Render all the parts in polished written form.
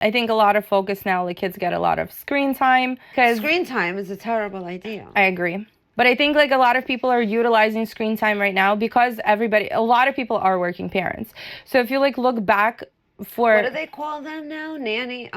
I think a lot of focus now, like kids get a lot of screen time. Screen time is a terrible idea. I agree. But I think like a lot of people are utilizing screen time right now because a lot of people are working parents. So if you like look back for what do they call them now? nannies,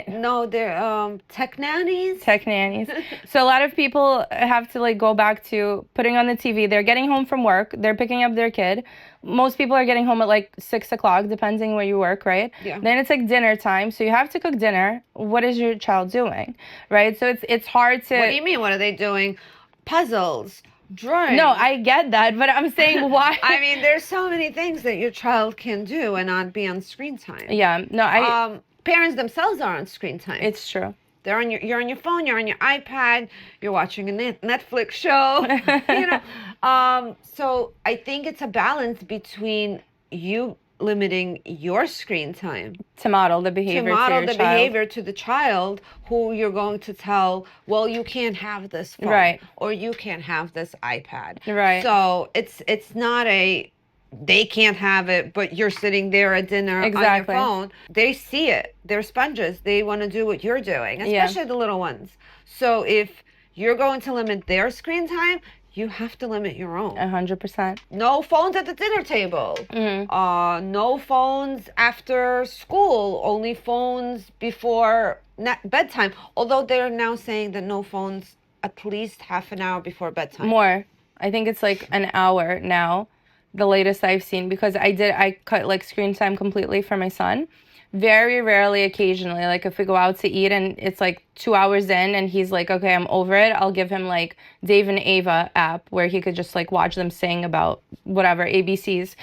no, they're tech nannies. Tech nannies. So a lot of people have to like go back to putting on the TV. They're getting home from work. They're picking up their kid. Most people are getting home at like 6 o'clock, depending where you work, right? Yeah. Then it's like dinner time. So you have to cook dinner. What is your child doing, right? So it's hard to. What do you mean? What are they doing? Puzzles. Drawing. No, I get that, but I'm saying why. I mean, there's so many things that your child can do and not be on screen time. Yeah, no, parents themselves are on screen time. It's true. You're on your phone, you're on your iPad, you're watching a Netflix show, you know. So I think it's a balance between you limiting your screen time to model the behavior to the child who you're going to tell, well, you can't have this phone, right, or you can't have this iPad, right. So it's not they can't have it, but you're sitting there at dinner on your phone. They see it. They're sponges. They want to do what you're doing, especially the little ones. So if you're going to limit their screen time, you have to limit your own. 100%. No phones at the dinner table. Mm-hmm. No phones after school. Only phones before bedtime. Although they're now saying that no phones at least half an hour before bedtime. More. I think it's like an hour now. The latest I've seen, because I cut like screen time completely for my son. Very rarely, occasionally, like if we go out to eat and it's like 2 hours in and he's like, okay, I'm over it, I'll give him like Dave and Ava app where he could just like watch them sing about whatever, ABCs.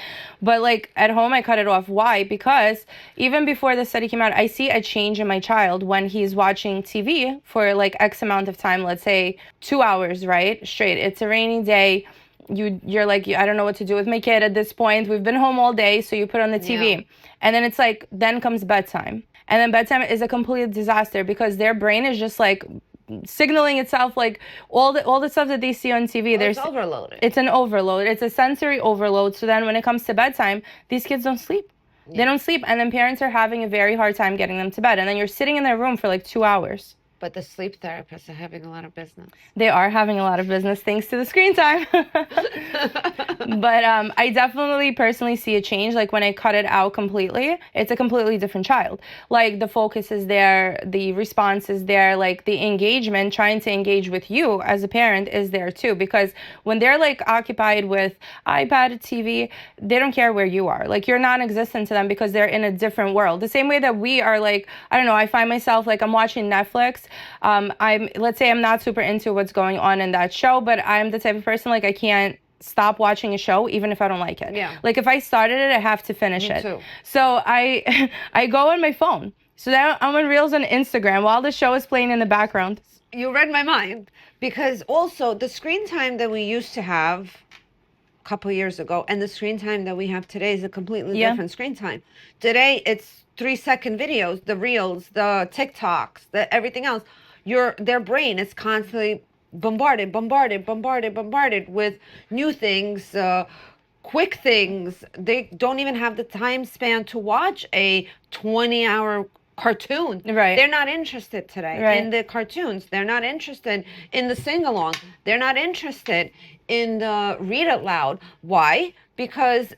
But like at home, I cut it off. Why? Because even before the study came out, I see a change in my child when he's watching TV for like X amount of time, let's say 2 hours, right? Straight. It's a rainy day. You're like, I don't know what to do with my kid at this point. We've been home all day, so you put on the TV. Yeah. And then it's like, then comes bedtime. And then bedtime is a complete disaster because their brain is just like signaling itself, like all the stuff that they see on TV. It's overloaded. It's an overload. It's a sensory overload. So then when it comes to bedtime, these kids don't sleep. Yeah. They don't sleep. And then parents are having a very hard time getting them to bed. And then you're sitting in their room for like 2 hours. But the sleep therapists are having a lot of business. They are having a lot of business thanks to the screen time. But I definitely personally see a change. Like when I cut it out completely, it's a completely different child. Like the focus is there, the response is there, like the engagement, trying to engage with you as a parent is there too. Because when they're like occupied with iPad, TV, they don't care where you are. Like you're non-existent to them because they're in a different world. The same way that we are like, I don't know, I find myself like I'm watching Netflix. Let's say I'm not super into what's going on in that show, but I'm the type of person like I can't stop watching a show even if I don't like it. Yeah. Like if I started it, I have to finish it. Too. So I go on my phone. So then I'm on Reels on Instagram while the show is playing in the background. You read my mind, because also the screen time that we used to have a couple of years ago and the screen time that we have today is a completely different screen time. Today it's 3-second videos, the Reels, the TikToks, the everything else. Their brain is constantly bombarded with new things, quick things. They don't even have the time span to watch a 20-hour cartoon. Right. They're not interested today in the cartoons. They're not interested in the sing-along. They're not interested in the read it loud. Why? Because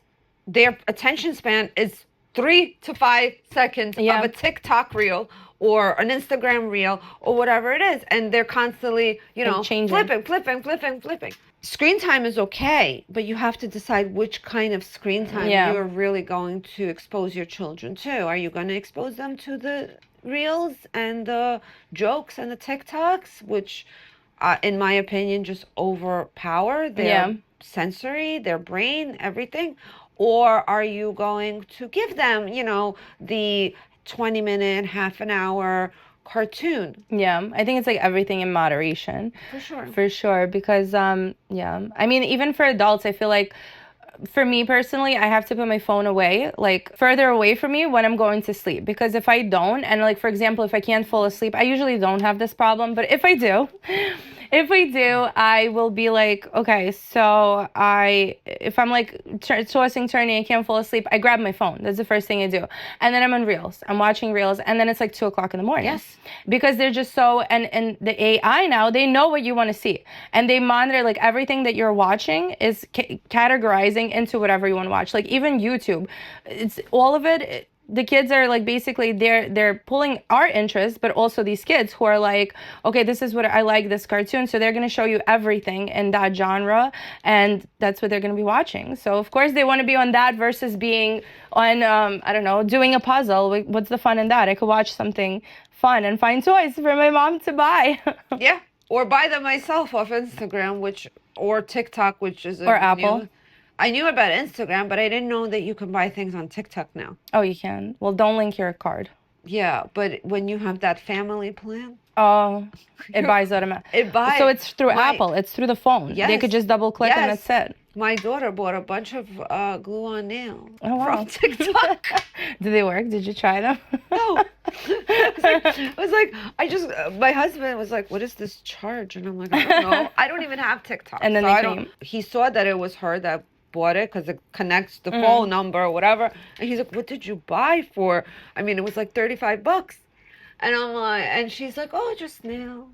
their attention span is 3 to 5 seconds of a TikTok reel or an Instagram reel or whatever it is. And they're constantly, flipping. Screen time is okay, but you have to decide which kind of screen time you're really going to expose your children to. Are you going to expose them to the reels and the jokes and the TikToks, which, in my opinion, just overpower their sensory, their brain, everything? Or are you going to give them, the 20-minute, half an hour cartoon? Yeah, I think it's like everything in moderation. For sure. Because, I mean, even for adults, I feel like for me personally, I have to put my phone away, like further away from me when I'm going to sleep. Because if I don't, and like, for example, if I can't fall asleep, I usually don't have this problem. But if I do, If we do, I will be like, okay, so if I'm like tossing, turning, I can't fall asleep, I grab my phone. That's the first thing I do. And then I'm on Reels. I'm watching Reels. And then it's like 2 o'clock in the morning. Yes. Because they're just so, and the AI now, they know what you want to see. And they monitor like everything that you're watching is categorizing into whatever you want to watch. Like even YouTube, it's all of it. The kids are like basically they're pulling our interest, but also these kids who are like, okay, this is what I like, this cartoon, so they're going to show you everything in that genre, and that's what they're going to be watching. So of course they want to be on that versus being on I don't know, doing a puzzle. What's the fun in that? I could watch something fun and find toys for my mom to buy. Yeah, or buy them myself off Instagram, or TikTok, which is or Apple. I knew about Instagram, but I didn't know that you can buy things on TikTok now. Oh, you can. Well, don't link your card. Yeah, but when you have that family plan, oh, it buys automatically. It buys. So it's through Apple. It's through the phone. Yes. They could just double click and that's it. My daughter bought a bunch of glue-on nails wow. from TikTok. Did they work? Did you try them? No. My husband was like, what is this charge? And I'm like, I don't know. I don't even have TikTok. And then he saw that it was her that bought it because it connects the phone number or whatever. And he's like, what did you buy for? I mean, it was like $35. And I'm like, and she's like, oh, just nails.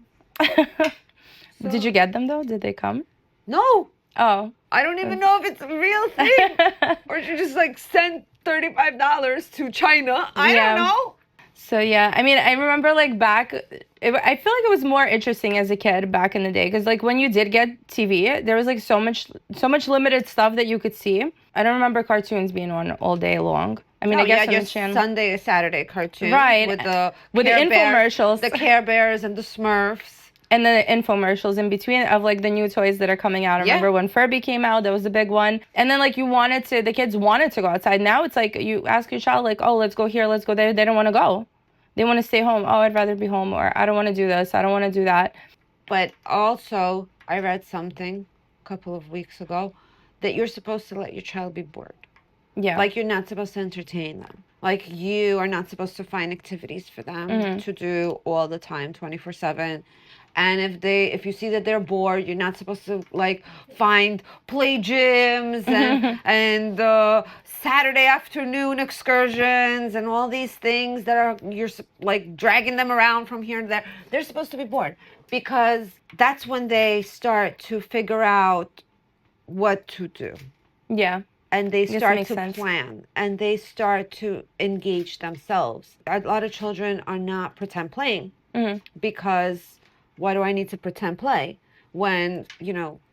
Did you get them though? Did they come? No. Oh. I don't even know if it's a real thing. Or she just like sent $35 to China. I don't know. So yeah, I mean, I remember like back, I feel like it was more interesting as a kid back in the day because like when you did get TV, there was like so much limited stuff that you could see. I don't remember cartoons being on all day long. I mean, I guess on the channel. Sunday, Saturday cartoons. Right. With the infomercials. The Care Bears and the Smurfs. And the infomercials in between of like the new toys that are coming out. I remember when Furby came out, that was a big one. And then like the kids wanted to go outside. Now it's like you ask your child like, oh, let's go here, let's go there. They don't want to go. They want to stay home. Oh, I'd rather be home, or I don't want to do this. I don't want to do that. But also, I read something a couple of weeks ago that you're supposed to let your child be bored. Yeah. Like you're not supposed to entertain them. Like you are not supposed to find activities for them to do all the time, 24/7. And if you see that they're bored, you're not supposed to like find play gyms and Saturday afternoon excursions and all these things that you're like dragging them around from here and there. They're supposed to be bored because that's when they start to figure out what to do. Yeah. And they start to plan and they start to engage themselves. A lot of children are not pretend playing because why do I need to pretend play? When,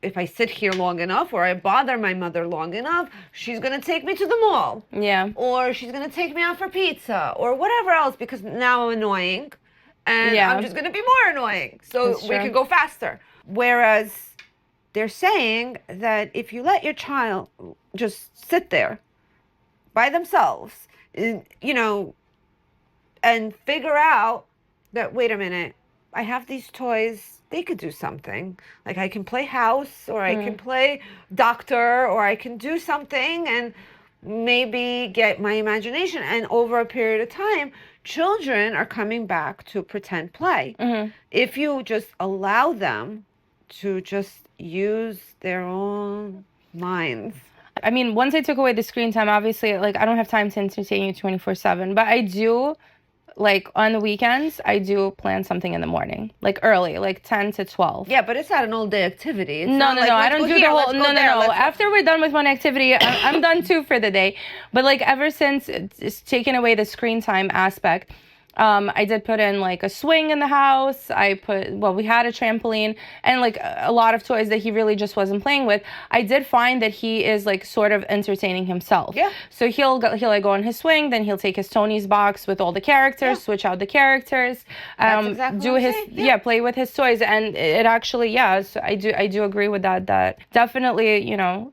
if I sit here long enough or I bother my mother long enough, she's going to take me to the mall. Yeah. Or she's going to take me out for pizza or whatever else because now I'm annoying and I'm just going to be more annoying. So we can go faster. Whereas they're saying that if you let your child just sit there by themselves, and figure out that, wait a minute, I have these toys, they could do something. Like I can play house or I can play doctor or I can do something and maybe get my imagination. And over a period of time, children are coming back to pretend play. If you just allow them to just use their own minds. I mean, once I took away the screen time, obviously, like I don't have time to entertain you 24/7, but I do. Like on the weekends, I do plan something in the morning, like early, like 10 to 12. Yeah, but it's not an all-day activity. It's no. I don't do the whole. No. After we're done with one activity, I'm done too for the day. But like ever since it's taken away the screen time aspect, I did put in like a swing in the house. We had a trampoline and like a lot of toys that he really just wasn't playing with. I did find that he is like sort of entertaining himself. Yeah. So he'll like go on his swing, then he'll take his Tony's box with all the characters, switch out the characters, That's exactly play with his toys, and it actually, so I do agree with that. That definitely,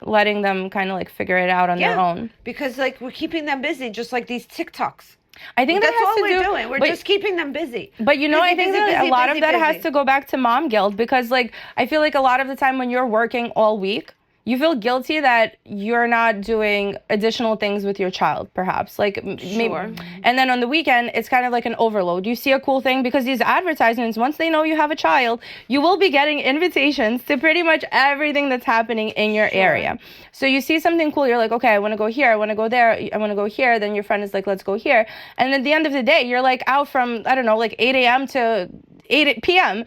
letting them kind of like figure it out on their own. Because like we're keeping them busy, just like these TikToks. I think that's all we're doing. We're just keeping them busy. But I think that a lot of that has to go back to mom guilt because like I feel like a lot of the time when you're working all week, you feel guilty that you're not doing additional things with your child, perhaps. Like, maybe. And then on the weekend, it's kind of like an overload. You see a cool thing because these advertisements, once they know you have a child, you will be getting invitations to pretty much everything that's happening in your area. So you see something cool, you're like, okay, I want to go here, I want to go there, I want to go here. Then your friend is like, let's go here. And at the end of the day, you're like out from, I don't know, like 8 a.m. to 8 p.m.